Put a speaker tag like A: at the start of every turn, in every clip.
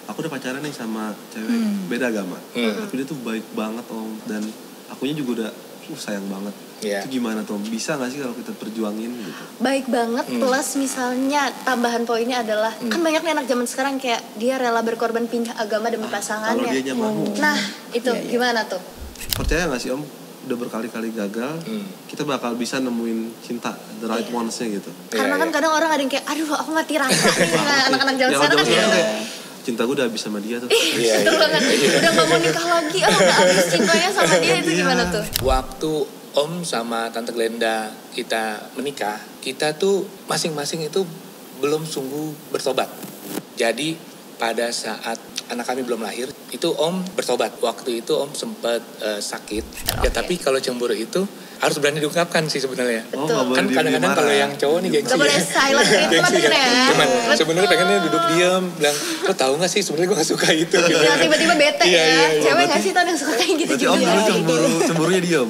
A: aku udah pacaran nih sama cewek beda agama, tapi dia tuh baik banget Om, dan akunya juga udah sayang banget. Itu gimana tuh? Bisa nggak sih kalau kita perjuangin gitu?
B: Baik banget, plus misalnya tambahan poinnya adalah kan banyak nih anak zaman sekarang kayak dia rela berkorban pindah agama demi pasangannya.
A: Kalau dia mau.
B: Nah itu gimana tuh?
A: Percaya nggak sih Om? Udah berkali-kali gagal, kita bakal bisa nemuin cinta the right ones-nya gitu.
B: Karena kan kadang orang ada yang kayak, aduh aku mati rasa nih. Anak-anak zaman sekarang kan
A: cinta gue udah habis sama dia tuh.
B: Itu banget. Udah gak mau nikah lagi, gak habis cintanya sama dia. Itu gimana tuh?
C: Waktu Om sama Tante Glenda kita menikah, kita tuh masing-masing itu belum sungguh bertobat. Jadi pada saat anak kami belum lahir, itu Om bertobat. Waktu itu Om sempat sakit. Ya tapi kalau cemburu itu harus berani diungkapkan sih sebenarnya.
B: Betul.
C: Kan kadang-kadang kalau yang cowok nih gengsi.
B: Gak boleh silent
C: gengsi
B: kan ya.
C: Cuman sebenarnya pengennya duduk diam, bilang, lo tahu nggak sih sebenarnya gue gak suka itu. Gitu.
B: Ya tiba-tiba bete ya. Cewek nggak sih tau yang suka kayak gitu.
A: Berarti Om dulu cemburunya diam.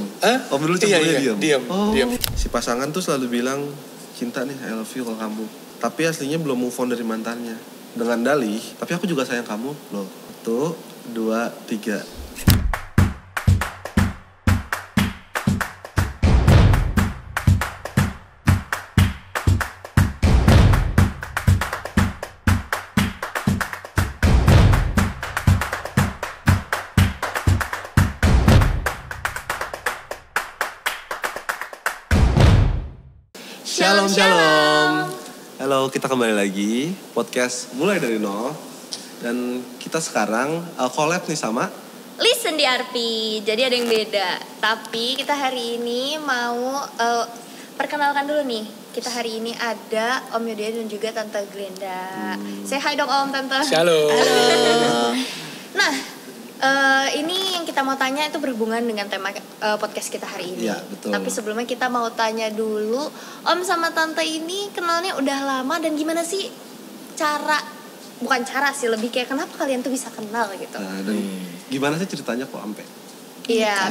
C: Om
A: dulu cemburunya
C: diam. Diam.
A: Si pasangan tuh selalu bilang cinta nih, I love you kalau kamu. Tapi aslinya belum move on dari mantannya. Dengan dalih, tapi aku juga sayang kamu loh. 1, 2, 3. Shalom. Halo, kita kembali lagi podcast mulai dari nol. Dan kita sekarang collab nih sama
B: Listen di RP. Jadi ada yang beda. Tapi kita hari ini mau perkenalkan dulu nih. Kita hari ini ada Om Yudhya dan juga Tante Glenda. Say hi dong Om, Tante.
C: Shalom.
B: Halo. Nah, ini yang kita mau tanya itu berhubungan dengan tema podcast kita hari ini.
A: Ya, betul.
B: Tapi sebelumnya kita mau tanya dulu, Om sama Tante ini kenalnya udah lama dan gimana sih bukan cara sih, lebih kayak kenapa kalian tuh bisa kenal gitu.
A: Nah, dan gimana sih ceritanya kok sampai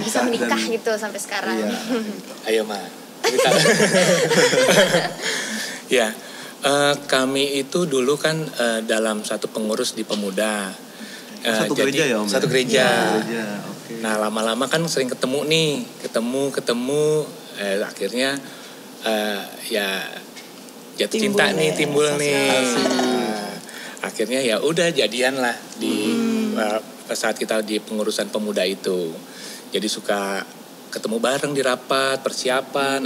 B: bisa menikah gitu sampai sekarang.
A: Iya,
C: gitu. Ayo Ma, cerita. Ya, kami itu dulu kan dalam satu pengurus di Pemuda.
A: Satu gereja ya Om?
C: Satu gereja.
A: Okay.
C: Nah lama-lama kan sering ketemu nih, akhirnya ya jatuh cinta nih timbul nih. Akhirnya ya udah jadian lah di saat kita di pengurusan pemuda itu. Jadi suka ketemu bareng di rapat, persiapan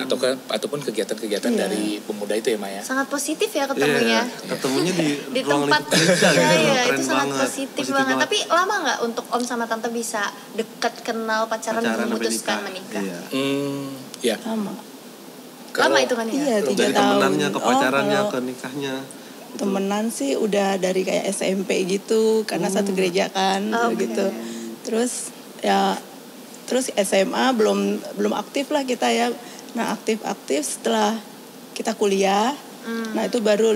C: ataupun kegiatan-kegiatan dari pemuda itu ya Maya.
B: Sangat positif ya ketemunya.
A: Ketemunya di
B: tempat
A: gereja gitu.
B: Itu sangat positif banget. Tapi lama nggak untuk Om sama Tante bisa dekat, kenal, pacaran dan memutuskan menikah?
C: Iya.
B: Lama itu kan ya?
D: Iya, 3 tahun.
A: Dari temenannya ke pacarannya ke nikahnya.
D: Temenan sih udah dari kayak SMP gitu, karena satu gereja kan, gitu. Terus SMA belum aktif lah kita ya. Nah aktif setelah kita kuliah. Nah itu baru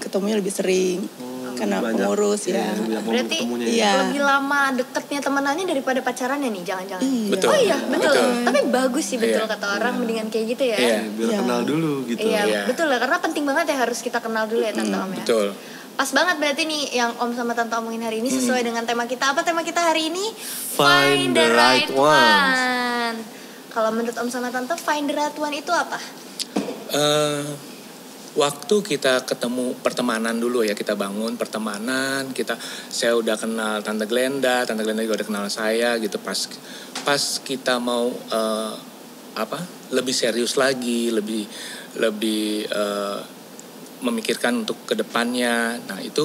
D: ketemunya lebih sering. Karena pengurus ya.
B: Berarti lebih lama deketnya temenannya daripada pacarannya nih, jangan-jangan.
C: Betul.
B: Oh iya betul. Tapi bagus sih betul kata orang, mendingan kayak gitu ya.
A: Biar kenal dulu gitu.
B: Iya betul lah, karena penting banget ya harus kita kenal dulu ya Tante Om ya.
C: Betul.
B: Pas banget berarti nih yang Om sama Tante omongin hari ini sesuai dengan tema kita. Apa tema kita hari ini?
A: Find the right one.
B: Kalau menurut Om sama Tante, find the right one itu apa?
C: Waktu kita ketemu pertemanan dulu ya, kita bangun pertemanan, saya udah kenal Tante Glenda juga udah kenal saya gitu. Pas kita mau lebih serius lagi, lebih memikirkan untuk kedepannya. Nah itu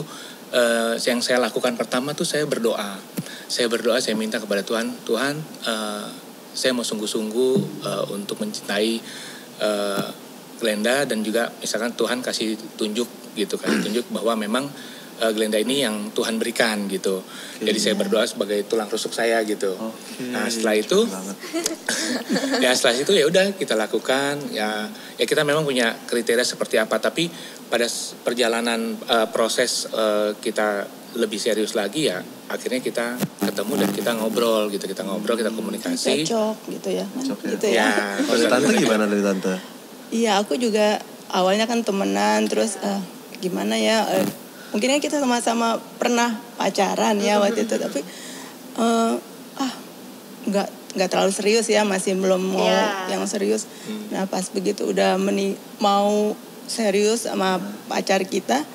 C: yang saya lakukan pertama tuh saya berdoa, saya minta kepada Tuhan, saya mau sungguh-sungguh untuk mencintai Glenda, dan juga misalkan Tuhan kasih tunjuk bahwa memang Glenda ini yang Tuhan berikan gitu. Jadi saya berdoa sebagai tulang rusuk saya gitu. Nah setelah itu ya udah kita lakukan ya kita memang punya kriteria seperti apa, tapi pada perjalanan proses kita lebih serius lagi ya akhirnya kita ketemu dan kita ngobrol, kita komunikasi.
D: Cocok gitu ya.
A: Gitu ya. Dari Tante gimana dari Tante?
D: Iya, aku juga awalnya kan temenan, terus gimana ya, mungkin kita sama-sama pernah pacaran ya waktu itu, tapi nggak terlalu serius ya, masih belum mau yang serius. Nah pas begitu udah mau serius sama pacar kita,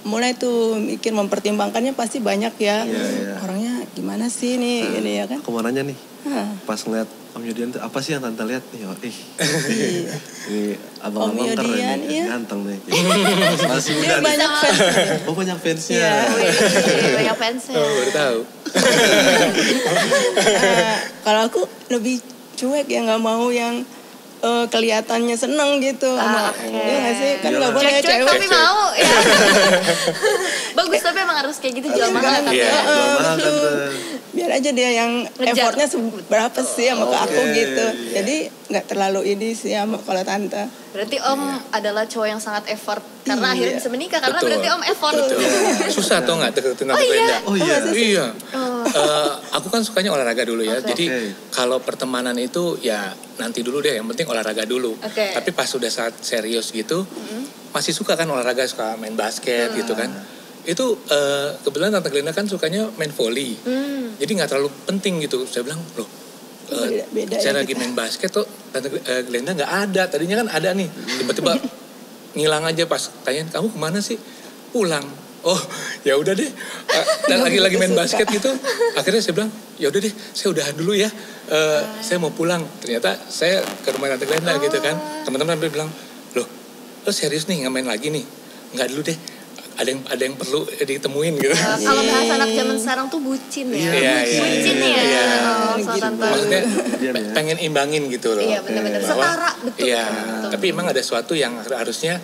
D: mulai tuh mikir, mempertimbangkannya pasti banyak ya. Orangnya gimana sih nih, ini ya kan.
A: Aku mau nanya nih, pas ngeliat Om Yudian tuh apa sih yang Tante lihat nih? Ini abang-abang keren nih, ganteng nih. Masih muda nih.
D: Banyak fans.
A: Oh banyak fansnya.
B: Banyak fansnya.
C: Oh, baru tahu.
D: Kalau aku lebih cuek ya, nggak mau yang kelihatannya seneng gitu. Iya nggak sih? Kan nggak boleh
B: Cuek
D: cewek.
B: tapi mau ya. Bagus, tapi emang harus kayak gitu, jual mahal kan.
D: Biar aja dia yang effortnya seberapa sih sama ke aku gitu. Jadi nggak terlalu ini sih sama kalau Tante.
B: Berarti Om adalah cowok yang sangat effort, karena akhirnya bisa menikah karena berarti Om effort.
C: Susah tau nggak deketin Tante Glenda? Iya. Aku kan sukanya olahraga dulu ya. Jadi kalau pertemanan itu ya nanti dulu deh, yang penting olahraga dulu. Tapi pas sudah saat serius gitu, masih suka kan olahraga, suka main basket gitu kan. Itu kebetulan Tante Glenda kan sukanya main volley. Jadi nggak terlalu penting gitu. Saya bilang, loh,
D: beda
C: saya
D: ya
C: lagi main basket tuh Tante Glenda nggak ada. Tadinya kan ada nih, tiba-tiba ngilang aja. Pas tanya, kamu kemana sih? Pulang. Oh ya udah deh. Dan lagi main basket gitu. Akhirnya saya bilang, ya udah deh, saya udahan dulu ya. Saya mau pulang. Ternyata saya ke rumah Tante Glenda gitu kan. Teman-teman bilang, loh, lo serius nih nggak main lagi nih? Nggak dulu deh. Ada yang perlu ditemuin gitu.
B: Kalau bahasa anak zaman sekarang tuh bucin ya. Bucin ya.
C: Maksudnya pengen imbangin gitu loh.
B: Iya benar-benar setara, betul.
C: Iya. Tapi emang ada sesuatu yang harusnya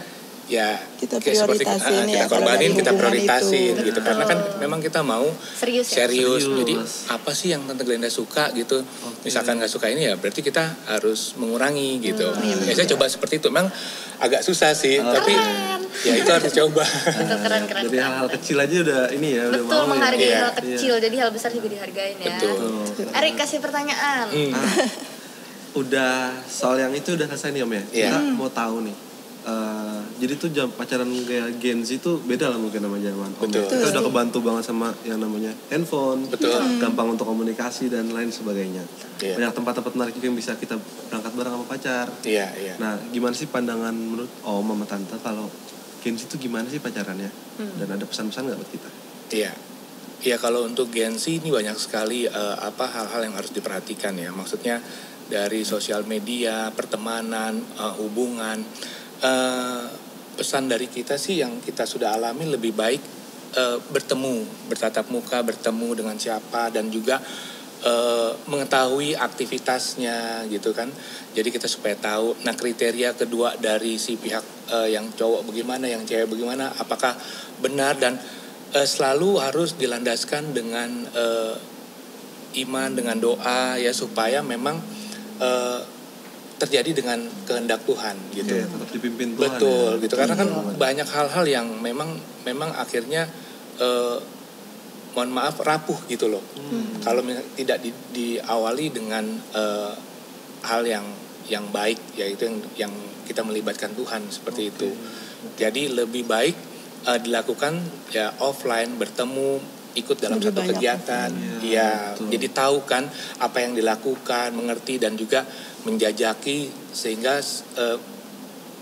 C: ya
D: kita prioritasin
C: kita korbanin, kita prioritasin gitu.
B: Betul.
C: Karena kan memang kita mau serius. Jadi apa sih yang Tante Glenda suka gitu. Misalkan nggak suka ini ya berarti kita harus mengurangi gitu. Ya saya coba seperti itu. Memang agak susah sih, tapi ya itu harus coba.
B: Betul, keren.
A: Dari hal kecil aja udah ini ya,
B: betul,
A: udah mau
B: menghargai
A: ya.
B: hal kecil, jadi hal besar juga dihargain ya.
C: Betul.
B: Erik kasih pertanyaan.
A: Udah soal yang itu udah selesai nih Om ya. Kita mau tahu nih. Jadi tuh pacaran kayak Gen Z itu beda lah mungkin sama zaman Om. Kita udah kebantu banget sama yang namanya handphone. Gampang untuk komunikasi dan lain sebagainya. Banyak tempat-tempat menarik juga yang bisa kita berangkat bareng sama pacar. Nah, gimana sih pandangan menurut Om sama Tante kalau Gen Z itu gimana sih pacarannya? Dan ada pesan-pesan nggak buat kita?
C: Iya, kalau untuk Gen Z ini banyak sekali hal-hal yang harus diperhatikan ya. Maksudnya dari sosial media, pertemanan, hubungan. Pesan dari kita sih yang kita sudah alami, lebih baik bertatap muka, bertemu dengan siapa, dan juga mengetahui aktivitasnya gitu kan. Jadi kita supaya tahu. Nah, kriteria kedua dari si pihak yang cowok bagaimana, yang cewek bagaimana, apakah benar, dan selalu harus dilandaskan dengan iman, dengan doa ya, supaya memang terjadi dengan kehendak Tuhan gitu.
A: Tetap dipimpin Tuhan.
C: Betul ya. Gitu. Karena kan banyak hal-hal yang memang akhirnya mohon maaf rapuh gitu loh. Kalau tidak diawali dengan hal yang baik, yaitu yang kita melibatkan Tuhan seperti itu. Jadi lebih baik dilakukan ya offline, bertemu, ikut dalam satu kegiatan, jadi tahu kan apa yang dilakukan, mengerti, dan juga menjajaki sehingga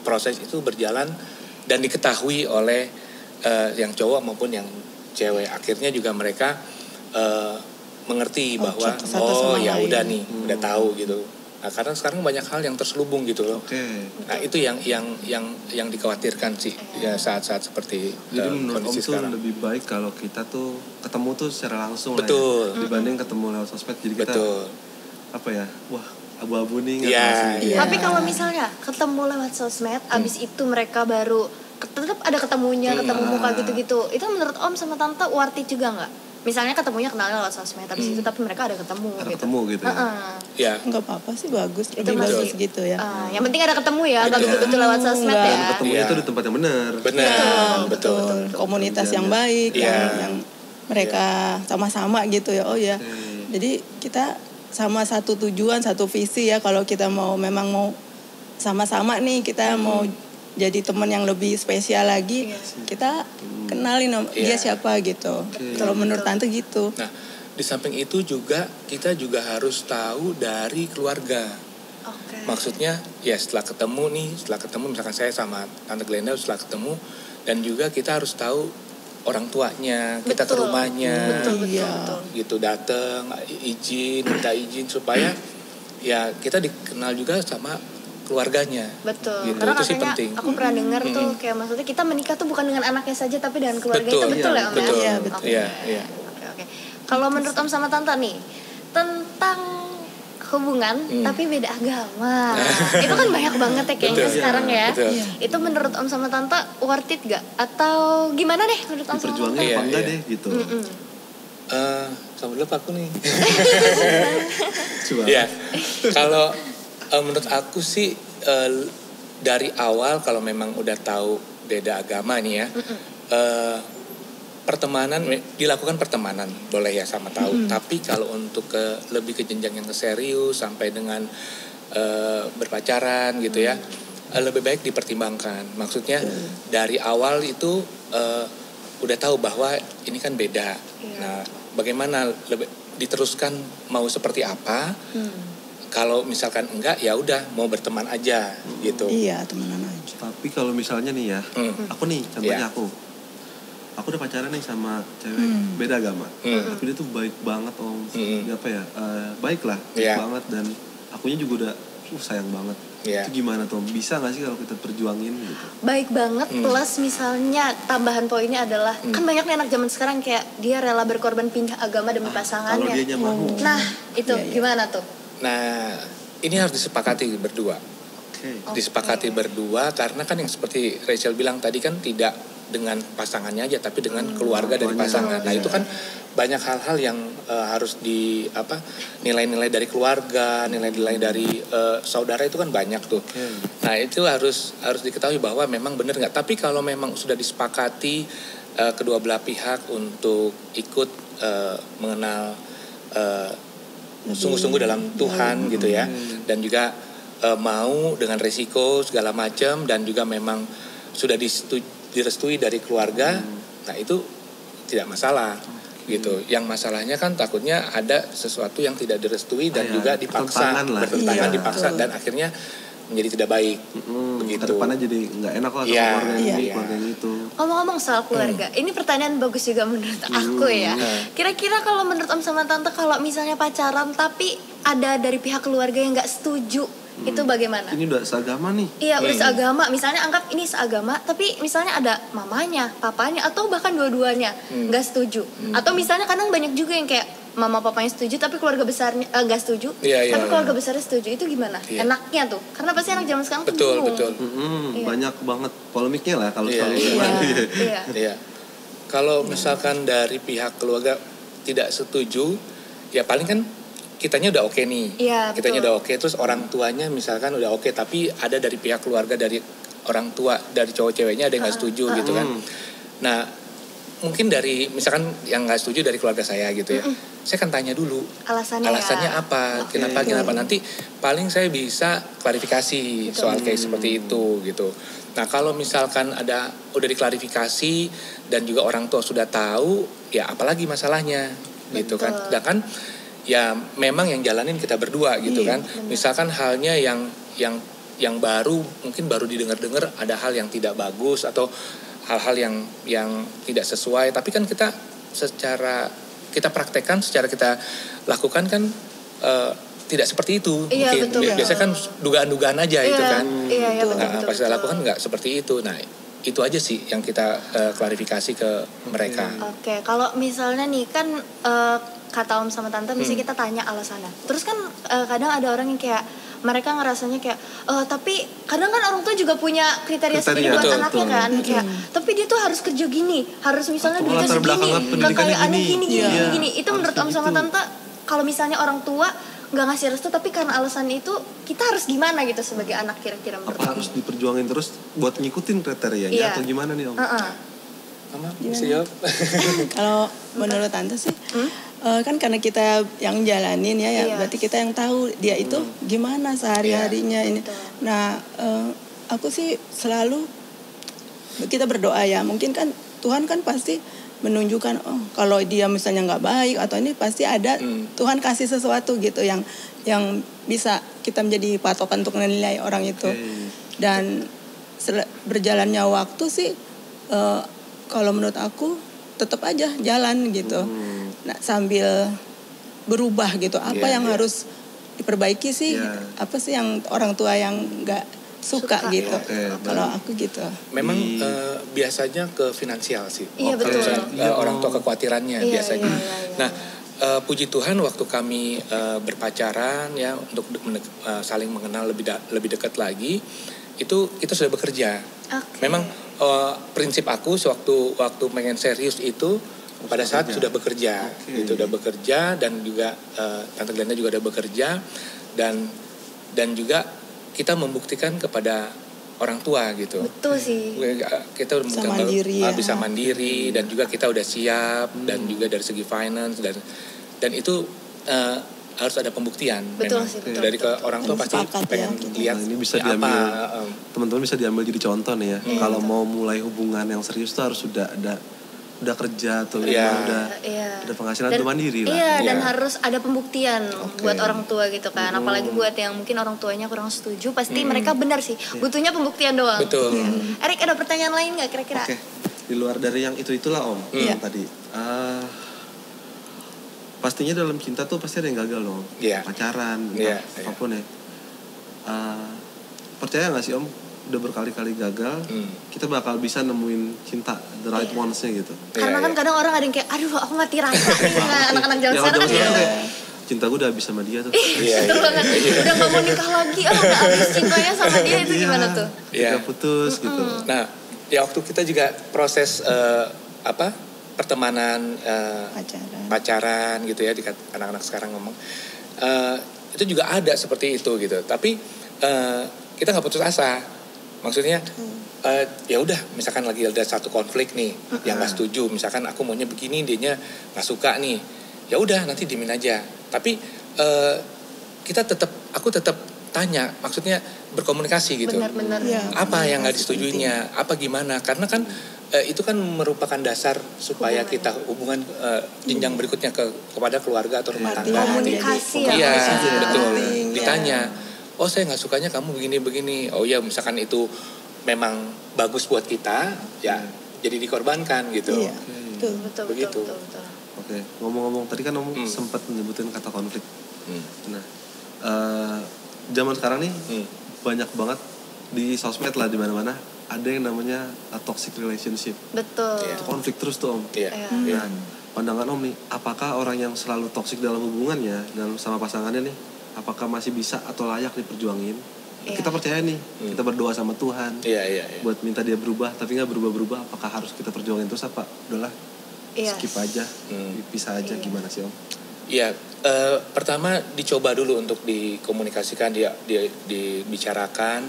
C: proses itu berjalan dan diketahui oleh yang cowok maupun yang cewek. Akhirnya juga mereka mengerti bahwa ya udah nih, udah tahu gitu. Nah, karena sekarang banyak hal yang terselubung gitu loh. Nah, itu yang dikhawatirkan sih ya saat-saat seperti
A: jadi menurut Om tuh
C: sekarang.
A: lebih baik kalau kita tuh ketemu tuh secara langsung lah ya, dibanding ketemu lewat sosmed. Jadi kita apa ya, wah abu-abu nih.
B: Tapi kalau misalnya ketemu lewat sosmed, abis itu mereka baru tetap ada ketemunya, ketemu muka gitu-gitu, itu menurut Om sama Tante worth it juga nggak? Misalnya ketemunya kenalnya lewat sosmed, habis itu tapi mereka ada ketemu gitu.
C: Ya.
D: Nggak apa-apa sih, bagus, lebih bagus gitu ya.
B: Yang penting ada ketemu ya, nggak betul-betul lewat sosmed ya.
A: Dan ketemu itu di tempat yang benar.
C: Betul.
D: Komunitas yang baik, yang mereka sama-sama gitu ya. Jadi kita sama satu tujuan, satu visi ya. Kalau kita memang mau sama-sama nih, kita mau jadi teman yang lebih spesial lagi, kita kenalin dia siapa gitu. Kalau menurut tante gitu.
C: Nah, di samping itu juga kita juga harus tahu dari keluarga. Maksudnya ya setelah ketemu misalkan saya sama Tante Glenda setelah ketemu, dan juga kita harus tahu orang tuanya, kita ke rumahnya, gitu datang, minta izin supaya ya kita dikenal juga sama keluarganya.
B: Betul.
C: Gitu.
B: Karena
C: itu sih
B: katanya
C: penting.
B: aku pernah dengar tuh kayak maksudnya kita menikah tuh bukan dengan anaknya saja tapi dengan keluarga itu betul ya Om?
C: Betul.
B: Iya,
C: betul. Iya.
B: Oke. Kalau menurut Om sama Tante nih tentang hubungan tapi beda agama. Itu kan banyak banget ya kayaknya sekarang ya.
C: Betul.
B: Itu menurut Om sama Tante worth it gak? Atau gimana deh menurut Om sama Tante?
A: Apa enggak deh gitu.
C: Sama dulu aku nih. Ya, kalau menurut aku sih dari awal kalau memang udah tahu beda agama nih ya, dilakukan pertemanan boleh ya sama tahu. Tapi kalau untuk lebih ke jenjang yang serius sampai dengan berpacaran gitu ya, lebih baik dipertimbangkan. Maksudnya dari awal itu udah tahu bahwa ini kan beda. Nah, bagaimana diteruskan mau seperti apa? Kalau misalkan enggak ya udah mau berteman aja gitu.
D: Iya, temenan aja.
A: Tapi kalau misalnya nih ya, aku nih contohnya aku udah pacaran nih sama cewek beda agama, tapi dia tuh baik banget Om, baik lah, baik banget, dan akunya juga udah sayang banget. Itu gimana tuh Om? Bisa nggak sih kalau kita perjuangin gitu?
B: Baik banget plus misalnya tambahan poinnya adalah kan banyak nih anak zaman sekarang kayak dia rela berkorban pindah agama demi pasangannya.
A: Kalau dia mau.
B: Nah itu gimana tuh?
C: Nah ini harus disepakati berdua. Disepakati berdua karena kan yang seperti Rachel bilang tadi kan tidak dengan pasangannya aja tapi dengan keluarga dari pasangan. Nah itu kan banyak hal-hal yang harus nilai-nilai dari keluarga, nilai-nilai dari saudara itu kan banyak tuh. Nah itu harus diketahui bahwa memang benar nggak. Tapi kalau memang sudah disepakati kedua belah pihak untuk ikut mengenal sungguh-sungguh dalam Tuhan gitu ya, dan juga mau dengan resiko segala macam, dan juga memang sudah direstui dari keluarga, nah itu tidak masalah gitu. Yang masalahnya kan takutnya ada sesuatu yang tidak direstui dan juga dipaksa, bertentangan dipaksa dan akhirnya menjadi tidak baik. Begitu.
A: Kedepannya jadi nggak enak lah sama keluarga ini, keluarga yang itu.
B: Ngomong-ngomong soal keluarga, ini pertanyaan bagus juga menurut aku ya. Kira-kira kalau menurut Om sama Tante kalau misalnya pacaran tapi ada dari pihak keluarga yang nggak setuju, itu bagaimana?
A: Ini udah seagama nih.
B: Iya, udah seagama. Misalnya anggap ini seagama, tapi misalnya ada mamanya, papanya, atau bahkan dua-duanya nggak setuju. Atau misalnya kadang banyak juga yang kayak mama papanya setuju, tapi keluarga besarnya nggak setuju. Tapi keluarga besarnya setuju. Itu gimana? Enaknya tuh, karena pasti anak zaman sekarang tuh bingung.
C: Betul.
A: Banyak banget polemiknya lah kalau soal itu.
C: Iya. Kalau misalkan dari pihak keluarga tidak setuju, ya paling kan kitanya udah oke nih, kitanya udah oke, terus orang tuanya misalkan udah oke, tapi ada dari pihak keluarga, dari orang tua, dari cowok ceweknya ada yang nggak setuju gitu kan. Nah mungkin dari misalkan yang nggak setuju dari keluarga saya gitu ya, saya akan tanya dulu alasannya apa, kenapa nanti paling saya bisa klarifikasi soal kayak seperti itu gitu. Nah kalau misalkan udah diklarifikasi dan juga orang tua sudah tahu, ya apalagi masalahnya gitu kan. Sedangkan ya memang yang jalanin kita berdua gitu kan. Misalkan halnya yang mungkin baru didengar-dengar ada hal yang tidak bagus atau hal-hal yang tidak sesuai, tapi kan kita praktekkan, secara kita lakukan kan tidak seperti itu. Mungkin biasanya kan dugaan-dugaan aja itu kan. Pas kita lakukan nggak seperti itu. Nah itu aja sih yang kita klarifikasi ke mereka.
B: Oke, kalau misalnya nih kan kata Om sama Tante, misalnya kita tanya alasannya. Terus kan kadang ada orang yang kayak mereka ngerasanya kayak tapi kadang kan orang tua juga punya kriteria sendiri buat anaknya kan. Kayak tapi dia tuh harus kerja gini, harus misalnya duitnya segini, kekayaannya gini. Itu menurut Om sama Tante, kalau misalnya orang tua nggak ngasih restu tapi karena alasan itu, kita harus gimana gitu sebagai anak kira-kira menurut
A: Apa harus diperjuangin terus buat ngikutin kriterianya atau gimana nih Om?
C: Mama bisa jawab?
D: Kalau menurut Tante sih kan karena kita yang jalanin ya berarti kita yang tahu dia itu gimana sehari-harinya ini. Nah aku sih selalu kita berdoa ya. Mungkin kan Tuhan kan pasti menunjukkan kalau dia misalnya nggak baik atau ini pasti ada Tuhan kasih sesuatu gitu yang bisa kita menjadi patokan untuk menilai orang itu. Dan berjalannya waktu sih kalau menurut aku tetap aja jalan gitu. Nah, sambil berubah gitu. Apa yang harus diperbaiki sih? Apa sih yang orang tua yang nggak suka gitu? Kalau aku gitu.
C: Memang biasanya ke finansial sih.
B: Iya betul.
C: Orang tua kekhawatirannya biasanya. Nah, puji Tuhan waktu kami berpacaran ya untuk saling mengenal lebih dekat lagi, itu kita sudah bekerja. Memang prinsip aku waktu pengen serius itu pada saat sudah bekerja, itu udah bekerja dan juga Tante Glenda juga udah bekerja dan juga kita membuktikan kepada orang tua gitu.
B: Betul sih.
C: Kita bisa mandiri dan juga kita udah siap dan juga dari segi finance dan itu harus ada pembuktian.
B: Betul
C: memang.
B: sih, betul,
C: Dari ke orang tua pasti pengen lihat
A: ini bisa diambil teman-teman bisa diambil jadi contoh nih ya. Kalau mau mulai hubungan yang serius tuh harus sudah kerja atau udah penghasilan tuh mandiri lah.
B: Iya, dan harus ada pembuktian buat orang tua gitu kan. Apalagi buat yang mungkin orang tuanya kurang setuju, pasti mereka benar sih. Butuhnya pembuktian doang.
C: Betul.
B: Erik, ada pertanyaan lain nggak kira-kira?
A: Di luar dari yang itulah Om, yang tadi. Pastinya dalam cinta tuh pasti ada yang gagal dong. Pacaran, apapun ya. Percaya nggak sih Om? Udah berkali-kali gagal, kita bakal bisa nemuin cinta the right ones-nya gitu.
B: Karena kan kadang orang ada yang kayak, aduh aku mati rasa nih. Anak-anak zaman sekarang kan
A: kayak, cinta gue udah habis sama dia tuh.
B: Betul banget. Udah gak mau nikah lagi, udah habis cintanya sama dia itu gimana tuh?
A: Udah putus gitu.
C: Nah, ya waktu kita juga proses pertemanan, pacaran gitu ya, anak-anak sekarang ngomong, itu juga ada seperti itu gitu. Tapi kita nggak putus asa. Maksudnya ya udah, misalkan lagi ada satu konflik nih yang nggak setuju, misalkan aku maunya begini, dianya nggak suka nih, ya udah nanti diemin aja. Tapi aku tetap tanya, maksudnya berkomunikasi gitu.
B: Benar-benar.
C: Apa yang nggak disetujuinya, apa gimana? Karena kan itu kan merupakan dasar supaya kita hubungan jenjang berikutnya kepada keluarga atau rumah tangga.
B: Komunikasi
C: ya. Iya, betul. Ditanya. Oh saya nggak sukanya kamu begini. Oh ya misalkan itu memang bagus buat kita, ya jadi dikorbankan gitu.
D: Iya,
B: betul.
A: Oke, ngomong-ngomong tadi kan Om sempat menyebutin kata konflik. Nah, zaman sekarang nih banyak banget di sosmed lah, di mana-mana ada yang namanya toxic relationship.
B: Betul.
A: Itu konflik terus tuh Om. Nah, pandangan Om nih, apakah orang yang selalu toxic dalam hubungannya sama pasangannya nih, apakah masih bisa atau layak diperjuangin? Kita percaya nih, kita berdoa sama Tuhan buat minta dia berubah, tapi nggak berubah-berubah. Apakah harus kita perjuangin terus apa? Udahlah, skip aja, pisah aja. Gimana sih Om?
C: Iya, pertama dicoba dulu untuk dikomunikasikan, dibicarakan,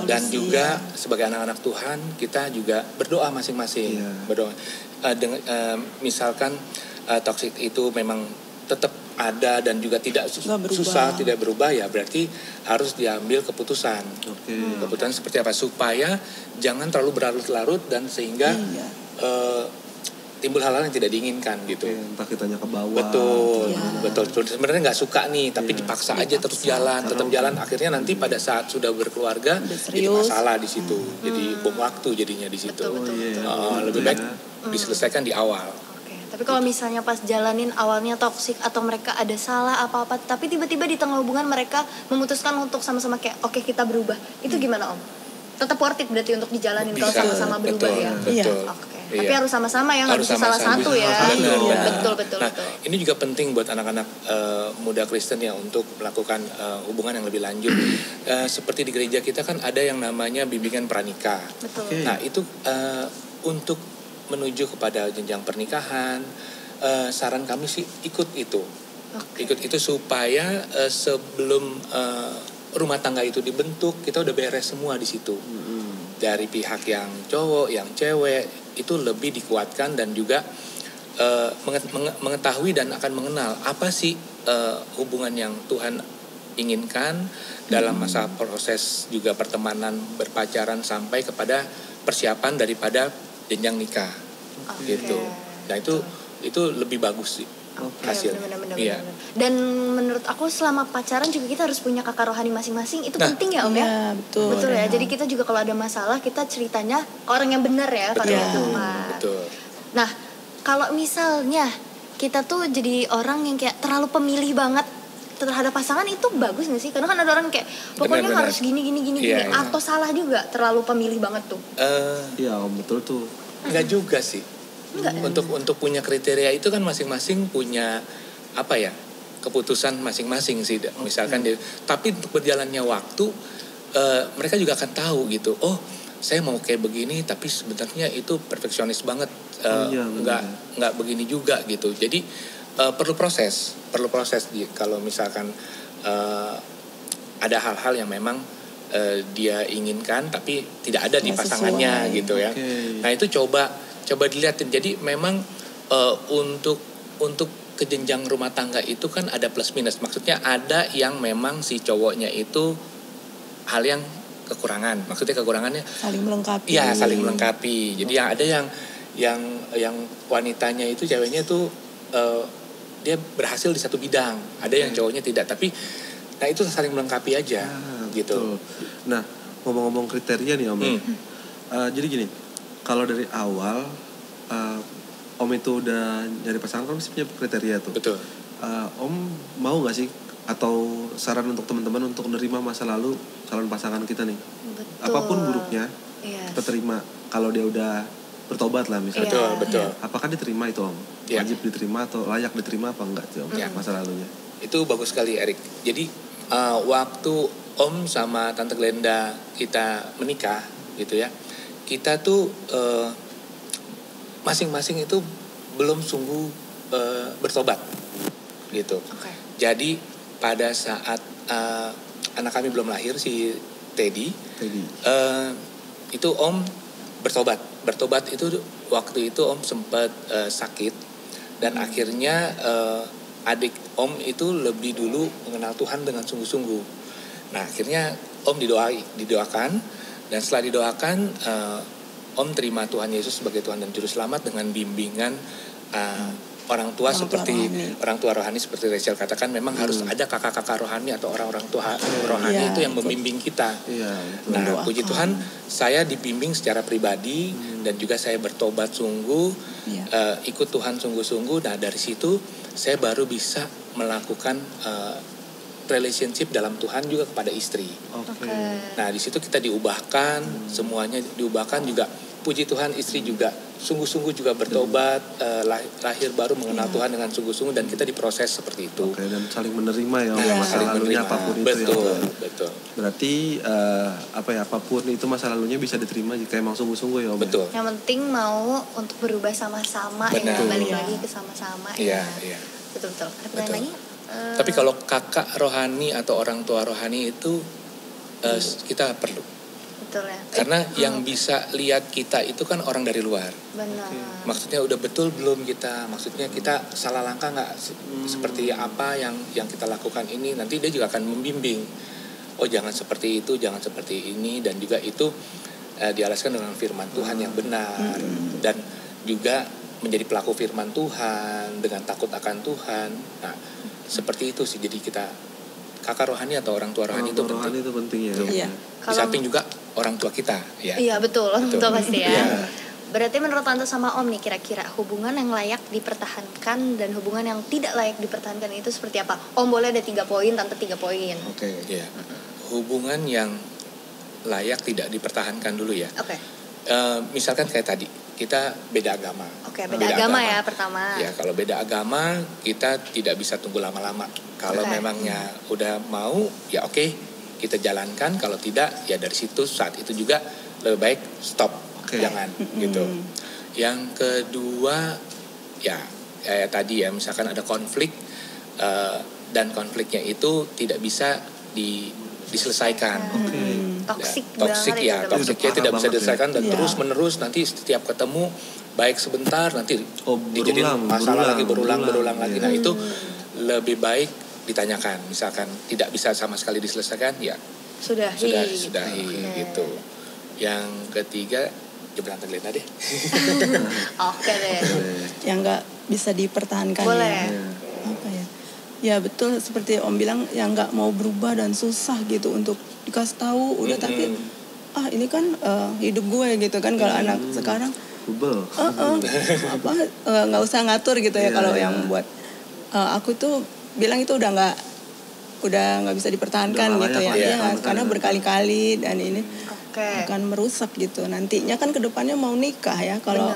C: dan juga sebagai anak-anak Tuhan kita juga berdoa masing-masing. Berdoa. Misalkan toxic itu memang tetap ada dan juga tidak susah, tidak berubah, ya berarti harus diambil keputusan. Keputusan seperti apa supaya jangan terlalu berlarut-larut dan sehingga timbul hal-hal yang tidak diinginkan gitu.
A: Entah kitanya ke bawah.
C: Betul. Sebenarnya nggak suka nih, tapi dipaksa aja terus jalan, tetap jalan. Akhirnya nanti pada saat sudah berkeluarga jadi masalah di situ. Jadi bom waktu jadinya di situ. Lebih baik diselesaikan di awal.
B: Tapi kalau misalnya pas jalanin awalnya toksik atau mereka ada salah apa-apa, tapi tiba-tiba di tengah hubungan mereka memutuskan untuk sama-sama kayak oke, kita berubah, itu gimana Om? Tetap worth it berarti untuk dijalanin kalau sama-sama berubah ya?
C: Betul.
B: Tapi harus sama-sama ya, nggak bisa salah satu ya. Betul.
C: Nah, ini juga penting buat anak-anak muda Kristen ya untuk melakukan hubungan yang lebih lanjut. Seperti di gereja kita kan ada yang namanya bimbingan pranikah.
B: Betul.
C: Nah itu untuk menuju kepada jenjang pernikahan, saran kami sih ikut itu. Ikut itu supaya sebelum rumah tangga itu dibentuk, kita udah beres semua di situ. Dari pihak yang cowok, yang cewek, itu lebih dikuatkan dan juga mengetahui dan akan mengenal apa sih hubungan yang Tuhan inginkan dalam masa proses juga pertemanan, berpacaran sampai kepada persiapan daripada jenjang nikah. Gitu. Nah itu lebih bagus sih hasilnya.
B: Benar-benar.
C: Iya.
B: Dan menurut aku selama pacaran juga kita harus punya kakak rohani masing-masing. Itu penting ya Om ya?
D: Iya, betul
B: ya. Jadi kita juga kalau ada masalah kita ceritanya ke orang yang benar ya.
C: Betul.
B: Nah kalau misalnya kita tuh jadi orang yang kayak terlalu pemilih banget terhadap pasangan, itu bagus gak sih? Karena kan ada orang kayak pokoknya bener. Harus gini. Atau salah juga terlalu pemilih banget tuh?
A: Iya Om, betul tuh.
C: Enggak juga sih. Enggak. Untuk punya kriteria itu kan masing-masing punya keputusan masing-masing sih. Misalkan tapi untuk berjalannya waktu mereka juga akan tahu gitu. Oh, saya mau kayak begini tapi sebenarnya itu perfeksionis banget. Enggak begini juga gitu. Jadi perlu proses kalau misalkan ada hal-hal yang memang dia inginkan tapi tidak ada di pasangannya gitu ya. Nah itu coba dilihatin. Jadi memang untuk ke jenjang rumah tangga itu kan ada plus minus. Maksudnya ada yang memang si cowoknya itu hal yang kekurangan. Maksudnya kekurangannya
D: saling melengkapi.
C: Iya, saling melengkapi. Jadi ada yang wanitanya itu, ceweknya tuh dia berhasil di satu bidang, ada yang cowoknya tidak, tapi nah itu saling melengkapi aja gitu.
A: Betul. Nah, ngomong-ngomong kriteria nih Om. Jadi gini, kalau dari awal Om itu udah nyari pasangan kan mesti punya kriteria tuh.
C: Betul.
A: Om mau nggak sih atau saran untuk teman-teman untuk menerima masa lalu calon pasangan kita nih?
B: Betul.
A: Apapun buruknya kita terima kalau dia udah bertobat lah misalnya.
C: Betul.
A: Apakah diterima itu Om? Wajib diterima atau layak diterima apa enggak sih Om masa lalunya?
C: Itu bagus sekali Erik. Jadi waktu Om sama Tante Glenda kita menikah gitu ya, kita tuh masing-masing itu belum sungguh bertobat gitu. Jadi pada saat anak kami belum lahir, si Teddy. Itu Om bertobat itu waktu itu Om sempat sakit dan akhirnya adik Om itu lebih dulu mengenal Tuhan dengan sungguh-sungguh. Nah akhirnya Om didoakan dan setelah didoakan Om terima Tuhan Yesus sebagai Tuhan dan Juru Selamat dengan bimbingan orang tua rohani seperti Rachel katakan, memang harus ada kakak-kakak rohani atau orang-orang tua rohani itu yang membimbing kita. Nah, puji Tuhan saya dibimbing secara pribadi dan juga saya bertobat sungguh, ikut Tuhan sungguh-sungguh. Nah, dari situ saya baru bisa melakukan relationship dalam Tuhan juga kepada istri. Nah, di situ kita diubahkan, semuanya diubahkan juga. Puji Tuhan, istri juga sungguh-sungguh juga bertobat, lahir baru mengenal Tuhan dengan sungguh-sungguh, dan kita diproses seperti itu.
A: Dan saling menerima ya, masa lalunya apapun itu.
C: Betul.
A: Berarti apapun itu masa lalunya bisa diterima jika emang sungguh-sungguh ya Om.
C: Betul.
B: Yang penting mau untuk berubah sama-sama ya, balik lagi ke sama-sama ya. Betul. Ada pertanyaan lagi?
C: Tapi kalau kakak rohani atau orang tua rohani itu kita perlu.
B: Betul ya.
C: Karena yang bisa lihat kita itu kan orang dari luar.
B: Benar.
C: Maksudnya udah betul belum kita? Maksudnya kita salah langkah nggak? Seperti apa yang kita lakukan ini? Nanti dia juga akan membimbing. Oh jangan seperti itu, jangan seperti ini, dan juga itu dialaskan dengan firman Tuhan yang benar, dan juga menjadi pelaku firman Tuhan dengan takut akan Tuhan. Nah seperti itu sih. Jadi kita kakak rohani atau orang tua rohani itu penting.
A: Itu penting ya.
D: Iya.
C: Di samping juga orang tua kita ya.
B: Iya betul. Pasti ya. Berarti menurut Tante sama Om nih, kira-kira hubungan yang layak dipertahankan dan hubungan yang tidak layak dipertahankan itu seperti apa? Om boleh ada 3 poin, Tante 3 poin.
C: Iya. Hubungan yang layak tidak dipertahankan dulu ya. Misalkan kayak tadi, kita beda agama.
B: Beda agama ya pertama.
C: Ya, kalau beda agama kita tidak bisa tunggu lama-lama. Kalau memangnya udah mau, ya kita jalankan. Kalau tidak, ya dari situ saat itu juga lebih baik stop, jangan gitu. Yang kedua, ya tadi ya, misalkan ada konflik dan konfliknya itu tidak bisa diselesaikan. Toksiknya tidak bisa diselesaikan dan terus menerus, nanti setiap ketemu baik sebentar nanti dijadiin masalah lagi, berulang lagi. Nah itu lebih baik ditanyakan. Misalkan tidak bisa sama sekali diselesaikan, ya sudahi gitu. Yang ketiga, jeblan Glenda deh.
B: Oke deh.
D: Yang nggak bisa dipertahankan.
B: Boleh.
D: Ya. Apa ya? Ya betul seperti Om bilang, yang nggak mau berubah dan susah gitu untuk dikasih tahu udah tapi ini kan hidup gue gitu kan. Kalau anak sekarang nggak usah ngatur gitu ya. Kalau yang buat aku tuh bilang itu udah nggak bisa dipertahankan gitu ya. Karena berkali-kali dan ini akan merusak gitu. Nantinya kan kedepannya mau nikah ya kalau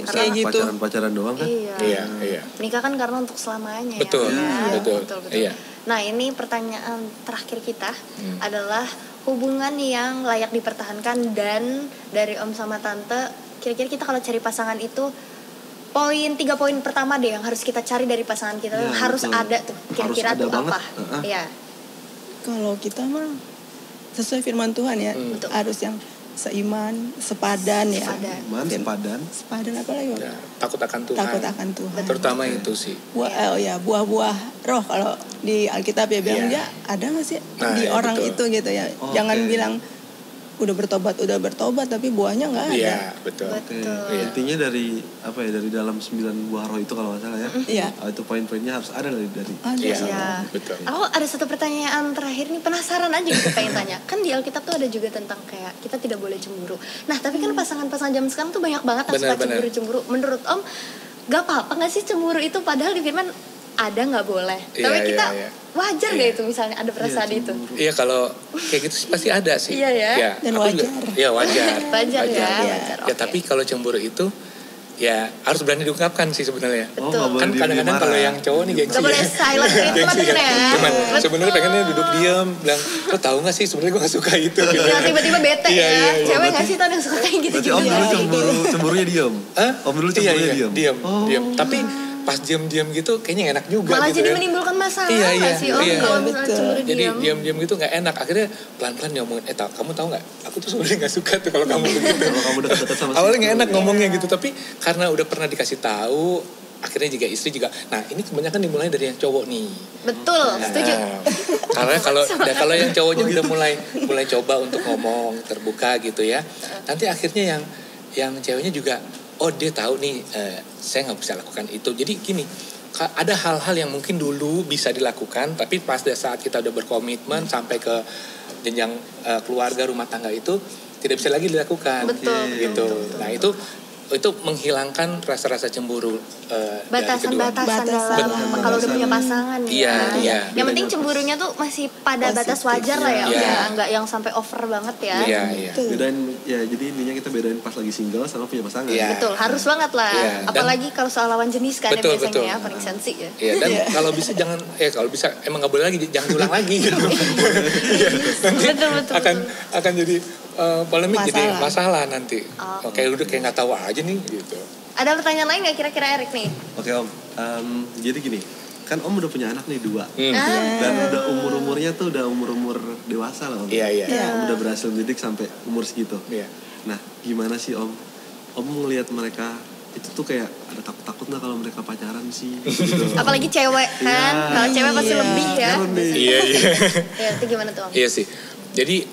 D: kayak gitu.
A: Pacaran doang kan?
C: Iya.
B: Nikah kan karena untuk selamanya.
C: Betul.
B: Ya. Betul.
C: Iya.
B: Nah, ini pertanyaan terakhir kita adalah hubungan yang layak dipertahankan, dan dari Om sama Tante, kira-kira kita kalau cari pasangan itu 3 poin pertama deh yang harus kita cari dari pasangan kita harus ada tuh. Kira-kira tuh apa? Iya.
D: Kalau kita mah sesuai firman Tuhan ya, harus yang seiman, sepadan ya. Sepadan apa lagi?
C: Ya, takut akan Tuhan.
D: Takut akan Tuhan.
C: Terutama itu sih.
D: Buah-buah roh kalau di Alkitab ya bilang dia ada nggak sih di orang itu gitu ya. Jangan bilang udah bertobat tapi buahnya nggak ada.
C: Iya, betul.
A: Intinya dari dari dalam 9 buah roh itu kalau nggak salah ya.
D: Iya.
A: Itu poin-poinnya harus ada dari.
B: Iya.
C: Betul.
B: Aku ada satu pertanyaan terakhir nih, penasaran aja gitu pengen tanya. Kan di Alkitab tuh ada juga tentang kayak kita tidak boleh cemburu. Nah, tapi kan pasangan-pasangan zaman sekarang tuh banyak banget yang suka cemburu-cemburu. Menurut Om, gak apa-apa nggak sih cemburu itu, padahal di firman ada nggak boleh. Tapi kita wajar nggak itu misalnya ada perasaan itu?
C: Iya, kalau kayak gitu sih pasti ada sih.
B: Iya ya.
D: Dan wajar.
C: Iya wajar.
B: Wajar.
C: Ya tapi kalau cemburu itu ya harus berani diungkapkan sih sebenarnya.
B: Betul.
C: Kan kadang-kadang kalau yang cowok nih gengsi.
B: Gak boleh silent treatment ya.
C: Cuman sebenarnya pengennya duduk diam, bilang, lo tahu nggak sih sebenarnya gue nggak suka itu. Gitu.
B: Ya tiba-tiba bete ya. Cewek nggak sih tau yang suka kayak gitu.
A: Berarti Om dulu cemburunya diam. Om dulu cemburunya diam.
C: Diam. Tapi pas diam-diam gitu kayaknya enak juga
B: malah
C: gitu
B: jadi
C: kan.
B: menimbulkan masalah sih Om kalau misalnya cemburu diam.
C: Jadi diam-diam gitu nggak enak. Akhirnya pelan-pelan ngomongin, kamu tahu nggak? Aku tuh sebenarnya nggak suka tuh kalau kamu begitu.
A: Kalau kamu dekat-dekat sama
C: awalnya nggak enak ngomongnya gitu, tapi karena udah pernah dikasih tahu, akhirnya juga istri juga. Nah ini kebanyakan dimulai dari yang cowok nih.
B: Betul, setuju.
C: Karena kalau yang cowoknya udah mulai coba untuk ngomong terbuka gitu ya, nanti akhirnya yang ceweknya juga, oh dia tahu nih saya nggak bisa lakukan itu. Jadi gini, ada hal-hal yang mungkin dulu bisa dilakukan, tapi pas saat kita udah berkomitmen sampai ke jenjang keluarga rumah tangga itu tidak bisa lagi dilakukan.
B: Betul.
C: Gitu. Nah itu menghilangkan rasa-rasa cemburu
B: batasan dalam kalau udah punya pasangan
C: Iya.
B: Yang penting cemburunya tuh masih pada batas wajar lah ya. Enggak yang sampai over banget ya.
C: Iya.
A: Bedain ya, jadi intinya kita bedain pas lagi single sama punya pasangan.
B: Betul, harus banget lah. Apalagi kalau soal lawan jenis kan biasanya ya paling sensi ya.
C: Iya, dan kalau bisa jangan kalau bisa emang nggak boleh lagi, jangan ulang lagi gitu.
B: Betul.
C: akan jadi polemik, jadi masalah nanti. Kayak udah kayak nggak tahu aja nih gitu.
B: Ada pertanyaan lain nggak kira-kira Erik nih?
A: Oke Om, jadi gini, kan Om udah punya anak nih 2 dan udah umurnya tuh udah umur dewasa lah Om.
C: Iya.
A: Om udah berhasil mendidik sampai umur segitu.
C: Iya.
A: Nah gimana sih Om ngelihat mereka itu tuh kayak ada takut nggak kalau mereka pacaran sih? Gitu.
B: Apalagi cewek kan, kalau cewek pasti lebih ya.
C: Iya.
B: Ya itu gimana tuh Om?
C: Iya sih. Jadi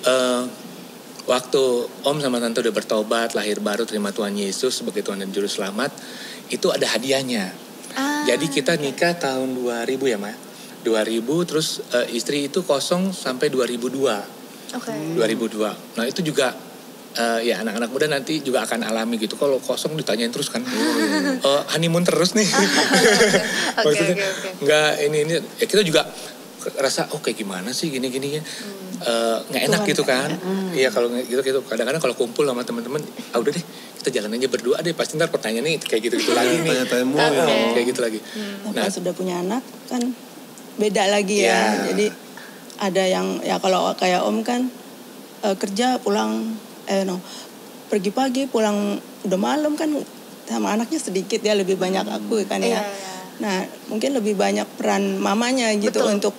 C: waktu Om sama Tante udah bertobat, lahir baru, terima Tuhan Yesus sebagai Tuhan dan Juru Selamat, itu ada hadiahnya. Jadi kita nikah tahun 2000 ya Ma? 2000, terus istri itu kosong sampai 2002.
B: Oke.
C: 2002. Nah itu juga ya anak-anak muda nanti juga akan alami gitu. Kalau kosong ditanyain terus kan, honeymoon terus nih. Maksudnya nggak ini ya kita juga rasa kayak gimana sih gini-gini ya. Nggak enak gitu kan. Iya kalau gitu kadang-kadang kalau kumpul sama teman-teman, udah deh kita jalan aja berdua deh, pasti ntar pertanyaannya kayak gitu lagi nih. Kayak gitu lagi.
D: Nah sudah punya anak kan beda lagi ya. Jadi ada yang ya kalau kayak Om kan kerja pulang pergi pagi pulang udah malam kan, sama anaknya sedikit ya, lebih banyak aku kan ya. Nah mungkin lebih banyak peran mamanya gitu. Betul. Untuk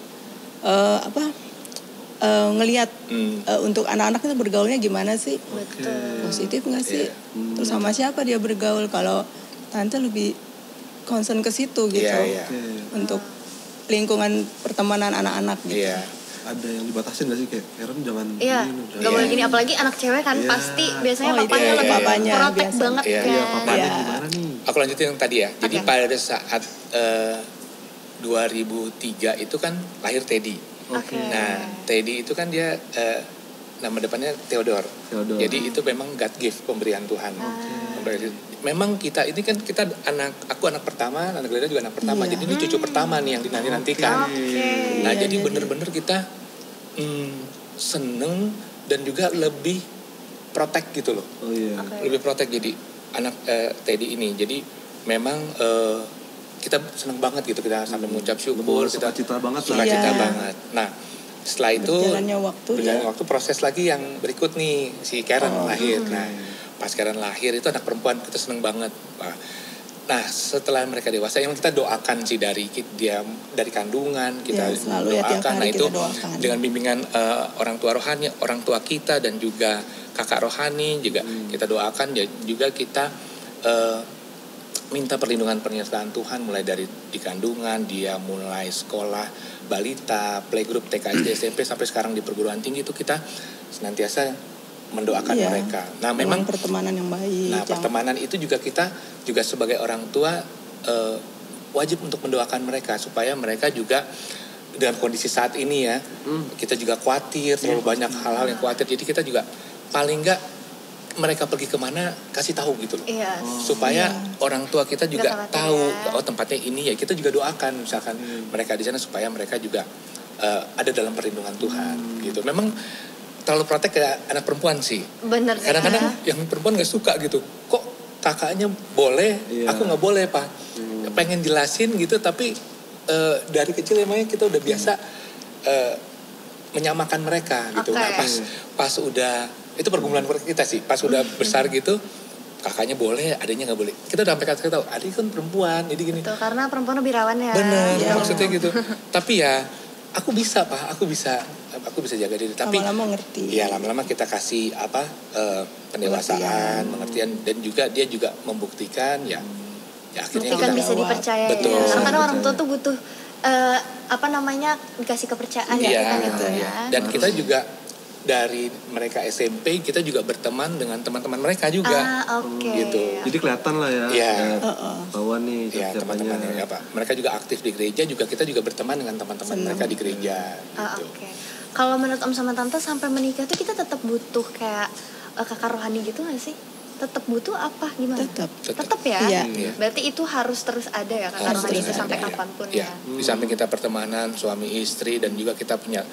D: ngelihat untuk anak-anak itu bergaulnya gimana sih?
B: Betul.
D: Positif nggak sih? Terus sama siapa dia bergaul? Kalau Tante lebih concern ke situ gitu. Untuk lingkungan pertemanan anak-anak gitu.
C: Iya.
A: Ada yang dibatasin gak sih kayak Karen jangan
B: Iya, nggak boleh gini, apalagi anak cewek kan pasti biasanya papanya lebih protek banget kan.
A: Iya, papanya gimana nih?
C: Aku lanjutin yang tadi ya. Jadi pada saat 2003 itu kan lahir Teddy. Nah, Teddy itu kan dia nama depannya Theodore. Jadi itu memang God gift, pemberian Tuhan. Memang kita ini kan aku anak pertama, anak Glenda juga anak pertama. Jadi ini cucu pertama nih yang dinanti-nantikan. Nah, jadi bener-bener kita seneng dan juga lebih protect gitu loh. Lebih protect jadi anak Teddy ini. Jadi memang kita seneng banget gitu, kita sampai mengucap syukur, kita
A: sukacita banget.
C: Nah, setelah itu berjalannya waktu proses lagi yang berikut nih, si Karen lahir. Nah, pas Karen lahir itu anak perempuan, kita seneng banget. Nah, setelah mereka dewasa, yang kita doakan sih dari kandungan kita doakan. Nah, itu dengan bimbingan orang tua rohani, orang tua kita dan juga kakak rohani juga kita doakan. Juga kita minta perlindungan penyertaan Tuhan mulai dari di kandungan, dia mulai sekolah balita, playgroup, TK, SD, SMP sampai sekarang di perguruan tinggi itu kita senantiasa mendoakan mereka. Nah, memang
D: pertemanan yang baik.
C: Nah, pertemanan itu juga kita juga sebagai orang tua wajib untuk mendoakan mereka supaya mereka juga dengan kondisi saat ini ya, kita juga khawatir, terlalu banyak hal-hal yang khawatir. Jadi kita juga paling enggak mereka pergi kemana kasih tahu gitu loh, supaya orang tua kita juga tahu tempatnya ini ya, kita juga doakan misalkan mereka di sana supaya mereka juga ada dalam perlindungan Tuhan gitu. Memang terlalu protek ke anak perempuan sih.
B: Bener.
C: Kadang-kadang yang perempuan nggak suka gitu, kok kakaknya boleh, aku nggak boleh pak. Pengen jelasin gitu, tapi dari kecil emangnya kita udah biasa menyamakan mereka gitu. Nah, pas udah itu pergumulan kita sih, pas udah besar gitu, kakaknya boleh, adiknya nggak boleh. Kita udah sampai kata tahu, adik kan perempuan, jadi gini.
B: Betul, karena perempuan lebih rawan ya.
C: Bener, maksudnya gitu. Tapi ya, aku bisa jaga diri. Tapi
D: lama-lama ngerti.
C: Iya, lama-lama kita kasih pendewasaan, pengertian, dan juga dia juga membuktikan ya akhirnya
B: kita bisa dipercaya.
C: Betul.
B: Ya. Karena orang tua tuh butuh dikasih kepercayaan gitu ya.
C: Dan kita juga dari mereka SMP kita juga berteman dengan teman-teman mereka juga. Gitu.
A: Jadi kelihatan lah ya.
C: Iya.
A: Bahwa nih
C: teman-temannya apa. Mereka juga aktif di gereja, juga kita juga berteman dengan teman-teman mereka di gereja gitu.
B: Kalau menurut Om sama Tante sampai menikah tuh kita tetap butuh kayak kakak rohani gitu gak sih? Tetap butuh apa gimana? Tetap ya. Iya. Berarti itu harus terus ada ya kakak rohani itu sampai kapanpun ya.
C: Di samping kita pertemanan suami istri dan juga kita punya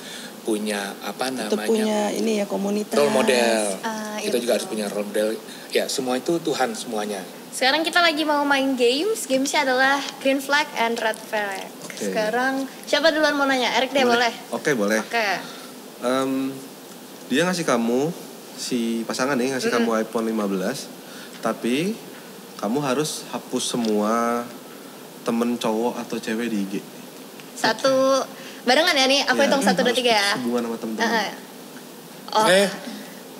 C: apa namanya?
D: Punya ini ya komunitas.
C: Role model. Kita juga harus punya role model. Ya, semua itu Tuhan semuanya.
B: Sekarang kita lagi mau main games. Gamesnya adalah Green Flag and Red Flag. Sekarang siapa duluan mau nanya? Erik deh boleh.
A: Oke, boleh. Dia ngasih kamu, si pasangan nih ngasih kamu iPhone 15, tapi kamu harus hapus semua temen cowok atau cewek di IG.
B: Satu barengan ya nih, aku hitung 1, 2, 3 ya.
A: Hubungan sama temen-temen.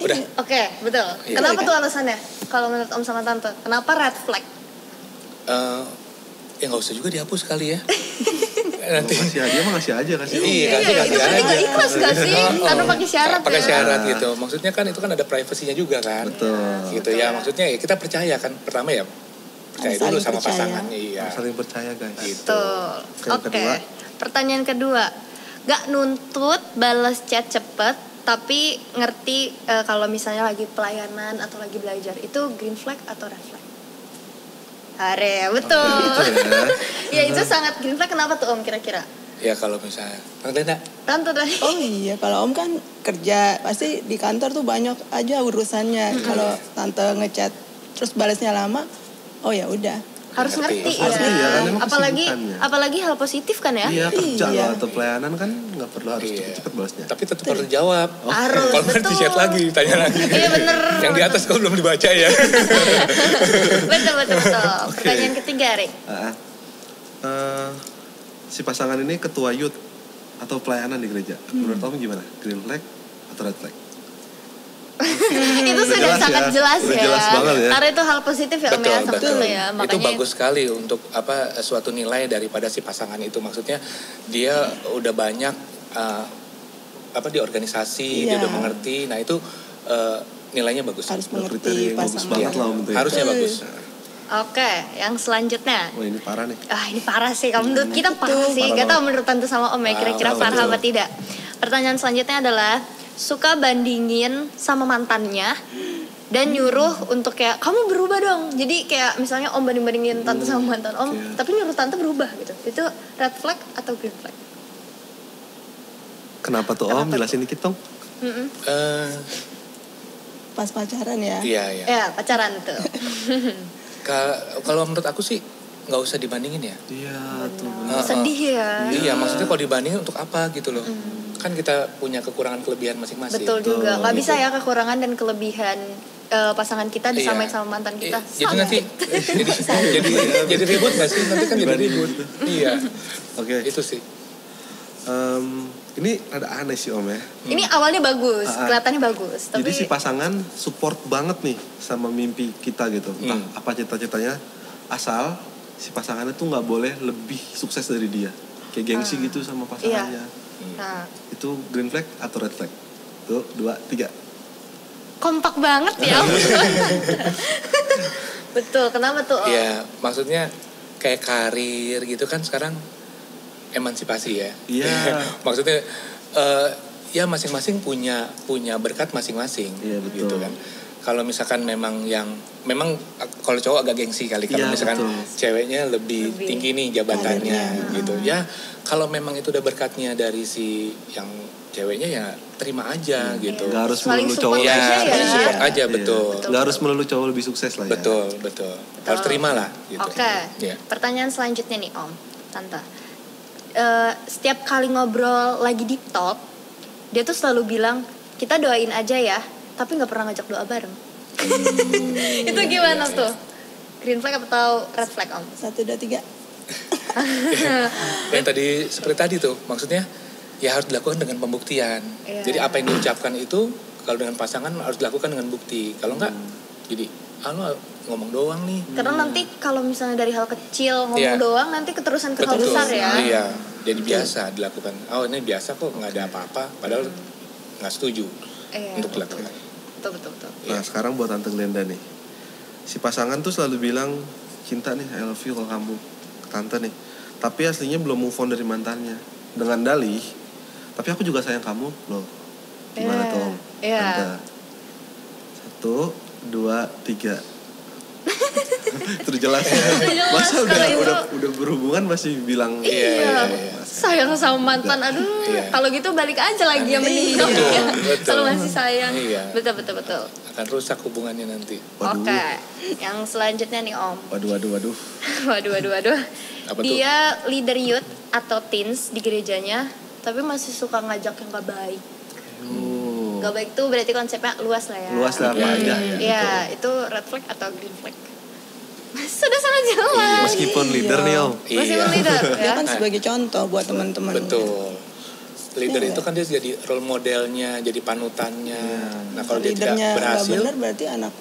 C: Udah.
B: Oke, betul. Kenapa tuh alasannya? Kalau menurut Om sama Tante, kenapa red flag?
C: Ya nggak usah juga dihapus kali ya.
A: Nanti ngasih hadiah mah ngasih aja.
B: Iya, itu kan tinggal ikhlas gak sih? Tanpa pakai syarat.
C: Pakai syarat gitu. Maksudnya kan itu kan ada privasinya juga kan.
A: Betul.
C: Gitu ya. Maksudnya ya kita percaya kan. Pertama ya percaya dulu sama pasangannya. Iya.
A: Saling percaya guys.
C: Gitu.
B: Oke. Pertanyaan kedua. Gak nuntut balas chat cepet, tapi ngerti kalau misalnya lagi pelayanan atau lagi belajar, itu green flag atau red flag? Betul. Ya itu sangat green flag. Kenapa tuh Om kira-kira?
C: Ya kalau misalnya
B: Tante tadi.
D: Oh iya, kalau Om kan kerja pasti di kantor tuh banyak aja urusannya. Kalau Tante ngechat terus balasnya lama, oh ya udah.
B: Harus ngerti ya. Apalagi hal positif kan ya.
A: Iya, kerja atau pelayanan kan nggak perlu harus cepet-cepet balasnya.
C: Tapi tetap harus jawab.
B: Harus.
C: Kalau nggak di-chat lagi, tanya lagi.
B: Iya bener.
C: Yang di atas kau belum dibaca ya.
B: Betul. Pertanyaan ketiga, Rik.
A: Si pasangan ini ketua youth atau pelayanan di gereja. Menurut kamu gimana? Green flag atau red flag?
B: Itu sudah sangat jelas
A: udah
B: ya.
A: Jelas banget ya.
B: Karena itu hal positif ya Om ya sebetulnya ya.
C: Makanya itu bagus sekali untuk suatu nilai daripada si pasangan itu. Maksudnya dia udah banyak di organisasi, dia udah mengerti. Nah itu nilainya bagus.
D: Harus mengerti
A: bagus banget lah Om.
C: Harusnya bagus.
B: Oke, yang selanjutnya.
A: Wah ini parah nih.
B: Ini parah sih. Menurut kita parah sih. Gak tau menurut Tante sama Om ya. Kira-kira parah apa tidak. Pertanyaan selanjutnya adalah suka bandingin sama mantannya dan nyuruh untuk kayak kamu berubah dong. Jadi kayak misalnya Om banding-bandingin Tante sama mantan Om, tapi nyuruh Tante berubah gitu. Itu red flag atau green flag?
A: Kenapa tuh Om? Jelasin dikit dong.
D: Pas pacaran ya.
C: Iya.
B: Ya pacaran tuh.
C: Kalau menurut aku sih nggak usah dibandingin ya.
A: Iya tuh.
B: Sedih ya.
C: Iya, maksudnya kalau dibandingin untuk apa gitu loh. Kan kita punya kekurangan kelebihan masing-masing.
B: Betul juga. Nggak bisa ya kekurangan dan kelebihan pasangan kita disamain sama mantan kita.
C: Jadi nanti jadi ribut nggak sih? Nanti kan jadi ribut. Iya.
A: Oke.
C: Itu sih.
A: Ini ada aneh sih Om ya.
B: Ini awalnya bagus, kelihatannya bagus. Tapi
A: jadi si pasangan support banget nih sama mimpi kita gitu. Entah apa cita-citanya, asal si pasangannya tuh nggak boleh lebih sukses dari dia. Kayak gengsi gitu sama pasangannya.
B: Nah.
A: Itu green flag atau red flag? Tuh, 2, 3.
B: Kompak banget ya. Betul, kenapa tuh Om?
C: Iya, maksudnya kayak karir gitu kan sekarang emansipasi ya.
A: Iya.
C: Maksudnya ya masing-masing punya berkat masing-masing.
A: Iya, betul.
C: Gitu kan. Kalau misalkan memang kalau cowok agak gengsi kali kalau misalkan ceweknya lebih tinggi nih jabatannya gitu. Ya, kalau memang itu udah berkatnya dari si yang ceweknya ya terima aja gitu.
A: Gak harus melulu cowok
C: support aja, betul.
A: Gak harus melulu cowok lebih sukses lah ya.
C: Betul. Harus terima lah gitu.
B: Oke. Pertanyaan selanjutnya nih Om, Tante. Setiap kali ngobrol lagi deep talk, dia tuh selalu bilang kita doain aja ya, tapi nggak pernah ngajak doa bareng. Itu gimana tuh? Green flag atau red flag Om?
D: 1, 2, 3.
C: Yang tadi seperti tadi tuh, maksudnya ya harus dilakukan dengan pembuktian. Jadi apa yang diucapkan itu kalau dengan pasangan harus dilakukan dengan bukti. Kalau enggak, jadi lo ngomong doang nih.
B: Karena nanti kalau misalnya dari hal kecil ngomong doang, nanti keterusan ke hal besar ya.
C: Iya, jadi biasa dilakukan. Oh ini biasa kok, nggak ada apa-apa. Padahal nggak setuju untuk dilakukan.
B: Betul.
A: Nah sekarang buat Tante Glenda nih, si pasangan tuh selalu bilang cinta nih, I love you kalau kamu ke Tante nih. Tapi aslinya belum move on dari mantannya. Dengan dalih, tapi aku juga sayang kamu loh. Gimana tuh Tante? 1, 2, 3. Terus jelas ya. Masa udah berhubungan masih bilang
B: sayang sama mantan. Aduh, kalau gitu balik aja lagi ya mending. Kalau masih sayang. Betul.
C: Akan rusak hubungannya nanti.
B: Oke. Yang selanjutnya nih Om.
A: Waduh.
B: Dia leader youth atau teens di gerejanya, tapi masih suka ngajak yang gak baik. Gak baik tuh berarti konsepnya luas lah ya.
A: Luas lah apa aja.
B: Iya, itu red flag atau green flag? Sudah sangat jelas.
A: Meskipun leader nih Om.
B: Meskipun leader
D: Dia kan sebagai contoh buat teman-teman.
C: Betul. Leader itu kan dia jadi role modelnya, jadi panutannya. Nah kalau dia tidak berhasil,
D: benar berarti anak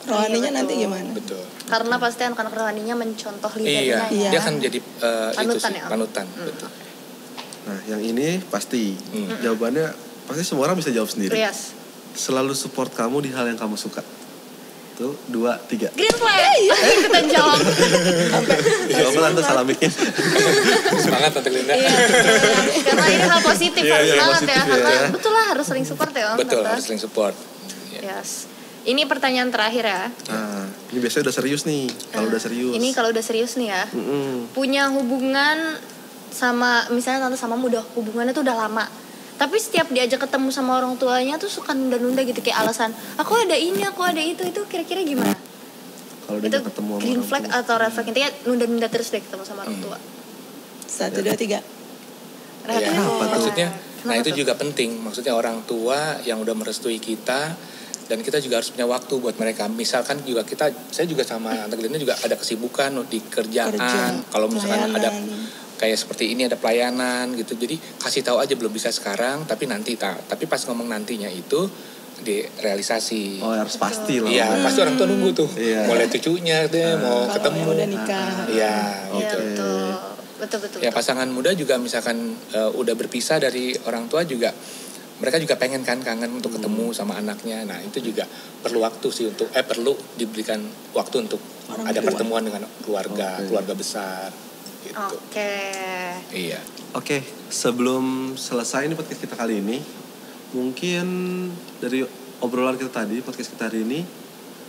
D: rohaninya nanti gimana?
C: Betul.
B: Karena pasti anak-anak rohaninya mencontoh leadernya ya.
C: Dia kan jadi
B: panutan
C: itu sih, panutan. Betul.
A: Nah yang ini pasti jawabannya pasti semua orang bisa jawab sendiri.
B: Yes.
A: Selalu support kamu di hal yang kamu suka. Tuh, 2, 3.
B: Green flag. Ikutan jawab.
A: Jawaban Tante salamikin.
C: Semangat Tante Glenda.
B: Iya. Karena ini hal positif, harus banget
A: positif
B: ya. Karena betul lah harus saling support ya Om.
C: Betul, harus saling support.
B: Yes. Ini pertanyaan terakhir ya.
A: Nah, ini biasanya udah serius nih. Kalau udah serius.
B: Ini kalau udah serius nih ya. Punya hubungan sama, misalnya Tante sama udah hubungannya tuh udah lama. Tapi setiap diajak ketemu sama orang tuanya tuh suka nunda-nunda gitu kayak alasan, aku ada ini, aku ada itu kira-kira gimana?
A: Kalau udah ketemu sama
B: green flag atau red flag, intinya nunda-nunda terus deh ketemu sama orang tua.
D: 1, 2, 3.
C: Maksudnya, nah itu juga penting. Maksudnya orang tua yang udah merestui kita dan kita juga harus punya waktu buat mereka. Misalkan juga saya juga sama Tante Glenda juga ada kesibukan di kerjaan. Kalau misalkan ada kayak seperti ini ada pelayanan gitu, jadi kasih tahu aja belum bisa sekarang, tapi nanti tapi pas ngomong nantinya itu direalisasi.
A: Oh harus pasti lah.
C: Iya, pasti orang tua nunggu tuh. Mulai cucunya deh mau ketemu.
D: Udah nikah.
C: Iya,
B: Iya,
C: gitu.
B: betul.
C: Ya pasangan muda juga misalkan udah berpisah dari orang tua juga, mereka juga pengen kan kangen untuk ketemu sama anaknya. Nah itu juga perlu waktu sih untuk perlu diberikan waktu untuk ada pertemuan dengan keluarga besar. Gitu. Iya.
A: Oke, sebelum selesai ini podcast kita kali ini, mungkin dari obrolan kita tadi, podcast kita hari ini,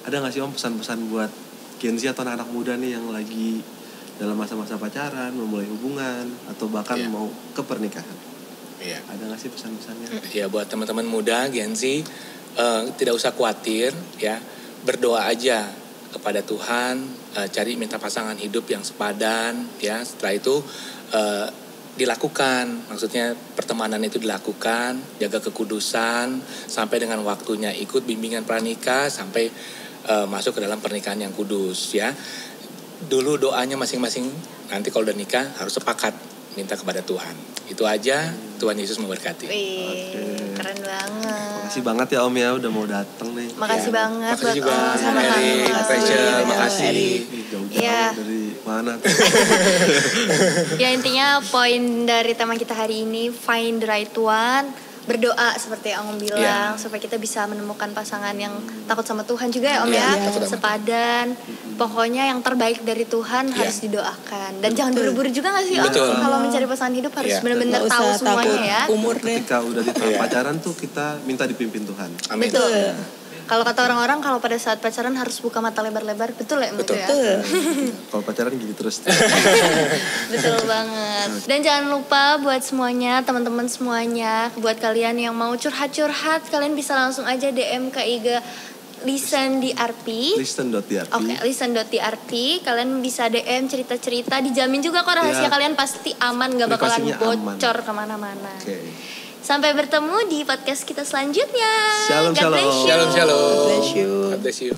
A: ada nggak sih Om pesan-pesan buat Gen Z atau anak-anak muda nih yang lagi dalam masa-masa pacaran, memulai hubungan, atau bahkan mau ke pernikahan?
C: Iya.
A: Ada nggak sih pesan-pesannya?
C: Ya buat teman-teman muda Gen Z, tidak usah khawatir ya, berdoa aja kepada Tuhan, cari minta pasangan hidup yang sepadan ya. Setelah itu dilakukan, maksudnya pertemanan itu dilakukan, jaga kekudusan sampai dengan waktunya, ikut bimbingan pranikah sampai masuk ke dalam pernikahan yang kudus ya. Dulu doanya masing-masing, nanti kalau udah nikah harus sepakat minta kepada Tuhan. Itu aja, Tuhan Yesus memberkati.
B: Keren banget.
A: Makasih banget ya Om ya udah mau datang nih.
B: Makasih banget
C: makasih juga
B: sama-sama.
C: makasih.
B: Iya.
A: Dari mana tuh?
B: Ya intinya poin dari tema kita hari ini, find the right one. Berdoa seperti yang Om bilang, supaya kita bisa menemukan pasangan yang takut sama Tuhan juga ya Om ya. Sepadan. Pokoknya yang terbaik dari Tuhan harus didoakan. Dan jangan buru-buru juga gak sih Om? Kalau mencari pasangan hidup harus benar-benar tahu semuanya ya.
A: Ketika udah di tahap pacaran tuh kita minta dipimpin Tuhan.
C: Amin.
B: Betul. Kalau kata orang-orang kalau pada saat pacaran harus buka mata lebar-lebar, betul ya?
C: Betul.
B: Ya?
A: Kalau pacaran gini terus.
B: Betul banget. Dan jangan lupa buat semuanya, teman-teman semuanya, buat kalian yang mau curhat-curhat, kalian bisa langsung aja DM ke IG listen.drp.
A: Listen.drp.
B: Oke, listen.drp. Kalian bisa DM cerita-cerita, dijamin juga kok rahasia kalian pasti aman, gak bakalan bocor kemana-mana. Sampai bertemu di podcast kita selanjutnya.
A: Shalom,
B: God bless you.
C: Shalom.
D: God bless you.
C: God bless you.